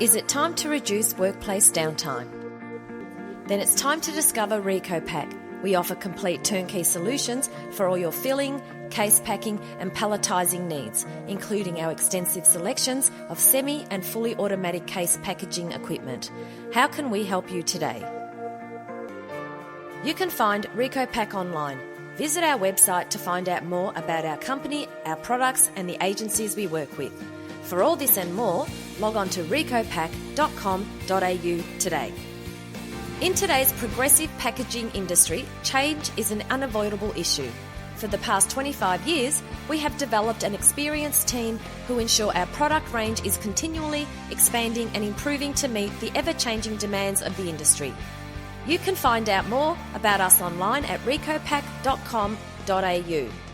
Is it time to reduce workplace downtime? Then it's time to discover RECOPAK. We offer complete turnkey solutions for all your filling, case packing and palletising needs, including our extensive selections of semi and fully automatic case packaging equipment. How can we help you today? You can find RECOPAK online. Visit our website to find out more about our company, our products and the agencies we work with. For all this and more, log on to recopak.com.au today. In today's progressive packaging industry, change is an unavoidable issue. For the past 25 years, we have developed an experienced team who ensure our product range is continually expanding and improving to meet the ever-changing demands of the industry. You can find out more about us online at recopak.com.au.